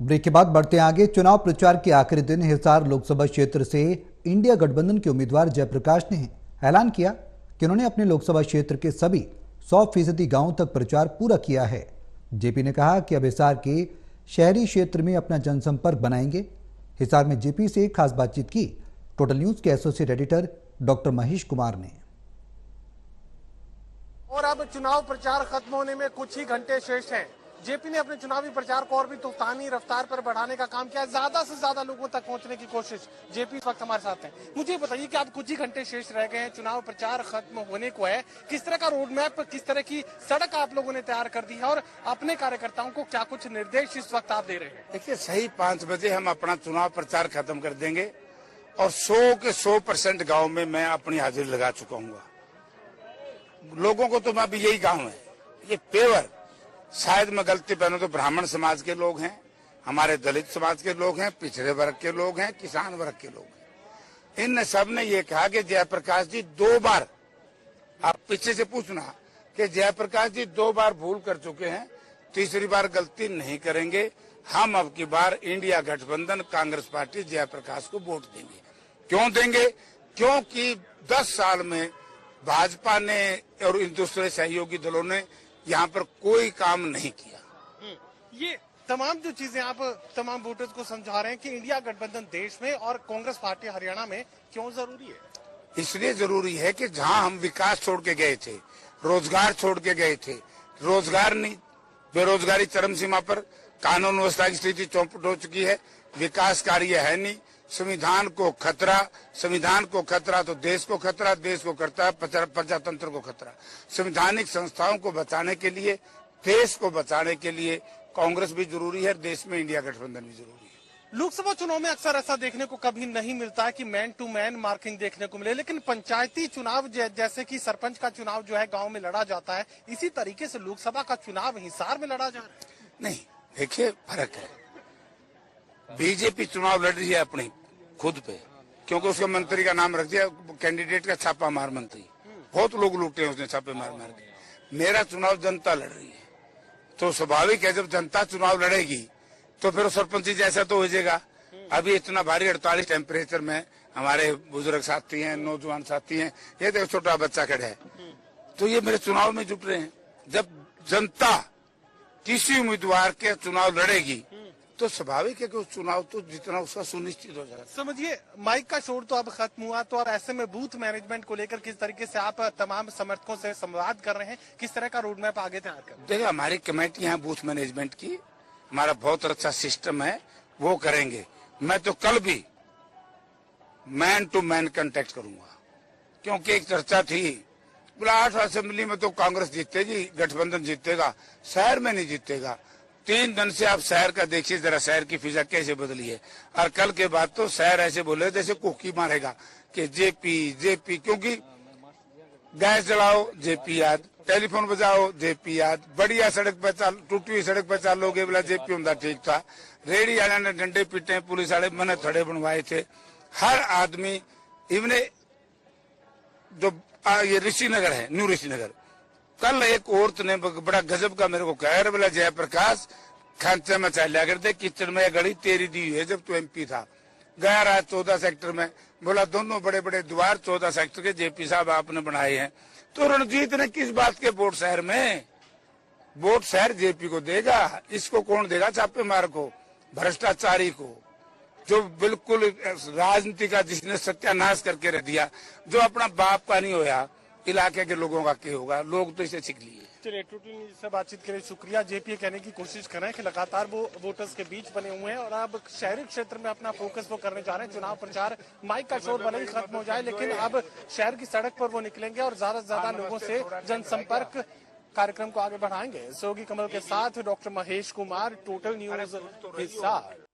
Break के बाद बढ़ते हैं आगे। चुनाव प्रचार के आखिरी दिन हिसार लोकसभा क्षेत्र से इंडिया गठबंधन के उम्मीदवार जयप्रकाश ने ऐलान किया कि उन्होंने अपने लोकसभा क्षेत्र के सभी 100% गांवों तक प्रचार पूरा किया है। जेपी ने कहा कि अब हिसार के शहरी क्षेत्र में अपना जनसंपर्क बनाएंगे। हिसार में जेपी से खास बातचीत की टोटल न्यूज के associate editor doctor Mahesh Kumar ने। और अब चुनाव प्रचार खत्म होने में कुछ ही घंटे शेष हैं। जेपी ने अपने चुनावी प्रचार को और भी तूफानी रफ्तार पर बढ़ाने का काम किया। ज्यादा से ज्यादा लोगों तक पहुंचने की कोशिश। जेपी इस वक्त हमारे साथ हैं। मुझे बताइए कि आप कुछ ही घंटे शेष रह गए हैं, चुनाव प्रचार खत्म होने को है। किस तरह का रोड मैप, किस तरह की सड़क आप लोगों ने तैयार कर दी है और अपने कार्यकर्ताओं को क्या कुछ निर्देश इस वक्त आप दे रहे हैं? देखिए, सही 5 बजे हम अपना चुनाव प्रचार खत्म कर देंगे और 100 के 100% गाँव में मैं अपनी हाजिरी लगा चुका हूँ। लोगों को तो मैं भी यही गाँव है, ये पेवर, शायद मैं गलती पहनूं तो ब्राह्मण समाज के लोग हैं, हमारे दलित समाज के लोग हैं, पिछड़े वर्ग के लोग हैं, किसान वर्ग के लोग हैं। इन सब ने ये कहा कि जयप्रकाश जी 2 बार, आप पीछे से पूछना कि जयप्रकाश जी 2 बार भूल कर चुके हैं, तीसरी बार गलती नहीं करेंगे। हम अब की बार इंडिया गठबंधन कांग्रेस पार्टी जयप्रकाश को वोट देंगे। क्यों देंगे? क्योंकि 10 साल में भाजपा ने और इन दूसरे सहयोगी दलों ने यहाँ पर कोई काम नहीं किया। ये तमाम जो चीजें आप तमाम वोटर्स को समझा रहे हैं कि इंडिया गठबंधन देश में और कांग्रेस पार्टी हरियाणा में क्यों जरूरी है? इसलिए जरूरी है कि जहाँ हम विकास छोड़ के गए थे, रोजगार छोड़ के गए थे, रोजगार नहीं, बेरोजगारी चरम सीमा पर, कानून व्यवस्था की स्थिति चौपट हो चुकी है, विकास कार्य है नहीं, संविधान को खतरा तो देश को खतरा, देश को करता है प्रजातंत्र को खतरा। संवैधानिक संस्थाओं को बचाने के लिए, देश को बचाने के लिए कांग्रेस भी जरूरी है, देश में इंडिया गठबंधन भी जरूरी है। लोकसभा चुनाव में अक्सर ऐसा देखने को कभी नहीं मिलता है कि मैन टू मैन मार्किंग देखने को मिले, लेकिन पंचायती चुनाव जैसे कि सरपंच का चुनाव जो है गाँव में लड़ा जाता है, इसी तरीके से लोकसभा का चुनाव हिसार में लड़ा जा रहा है। नहीं, देखिए फर्क है। बीजेपी चुनाव लड़ रही है अपनी खुद पे, क्योंकि उसके मंत्री का नाम रख दिया कैंडिडेट का छापा मार मंत्री। बहुत लोग लूटे हैं उसने छापे मार के। मेरा चुनाव जनता लड़ रही है, तो स्वाभाविक है जब जनता चुनाव लड़ेगी तो फिर सरपंची जैसा तो हो जाएगा। अभी इतना भारी 48 टेम्परेचर में हमारे बुजुर्ग साथी हैं, नौजवान साथी हैं, ये देखो छोटा बच्चा खड़ा है, तो ये मेरे चुनाव में जुट रहे हैं। जब जनता किसी उम्मीदवार के चुनाव लड़ेगी तो स्वाभाविक है कि उस चुनाव तो जितना उसका सुनिश्चित हो जाएगा। समझिए, माइक का शोर तो अब खत्म हुआ, तो अब ऐसे में बूथ मैनेजमेंट को लेकर किस तरीके से आप तमाम समर्थकों से संवाद कर रहे हैं, किस तरह का रोड मैप आगे तैयार कर रहे हैं? देखिए, हमारी कमेटी है बूथ मैनेजमेंट की, हमारा बहुत अच्छा सिस्टम है, वो करेंगे। मैं तो कल भी मैन टू मैन कांटेक्ट करूंगा, क्योंकि एक चर्चा थी बोला 8 असेंबली में तो कांग्रेस जीतेगी, गठबंधन जीतेगा, शहर में नहीं जीतेगा। 3 दिन से आप शहर का देखिए जरा, शहर की फिजा कैसे बदली है। और कल के बाद तो शहर ऐसे बोले जैसे कुकी मारेगा कि जेपी, क्योंकि गैस जलाओ जेपी याद, टेलीफोन बजाओ जेपी याद, बढ़िया सड़क पर टूटी हुई सड़क पर चालोगे बोला जेपी होता ठीक था। रेडी वाले ने डंडे पीटे, पुलिस वाले मैंने थड़े बनवाए थे। हर आदमी, इवन जो ये ऋषिनगर है, न्यू ऋषिनगर, कल एक औरत ने बड़ा गजब का मेरे को कह रहे, बोला जयप्रकाश खांचे में चल करते, किचन में गड़ी तेरी दी है जब तू एमपी था। गया रहा 14 सेक्टर में, बोला दोनों बड़े बड़े द्वार 14 सेक्टर के जेपी साहब आपने बनाए हैं। तो रणजीत ने किस बात के वोट शहर में, वोट शहर जेपी को देगा, इसको कौन देगा? छापे मार को, भ्रष्टाचारी को, जो बिल्कुल राजनीति का जिसने सत्यानाश करके रख दिया, जो अपना बाप का नहीं होया, इलाके के लोगों का क्या होगा? लोग तो इसे सीख लिए। चलिए, टोटल न्यूज़ से बातचीत के लिए शुक्रिया। जेपी कहने की कोशिश कर रहे हैं कि लगातार वो वोटर्स के बीच बने हुए हैं और अब शहरी क्षेत्र में अपना फोकस वो करने जा रहे हैं। चुनाव प्रचार, माइक का शोर भले ही खत्म हो जाए, लेकिन अब शहर की सड़क पर वो निकलेंगे और ज्यादा से ज्यादा लोगों से जनसंपर्क कार्यक्रम को आगे बढ़ाएंगे। सहयोगी कमल के साथ doctor Mahesh Kumar, total news Hisar.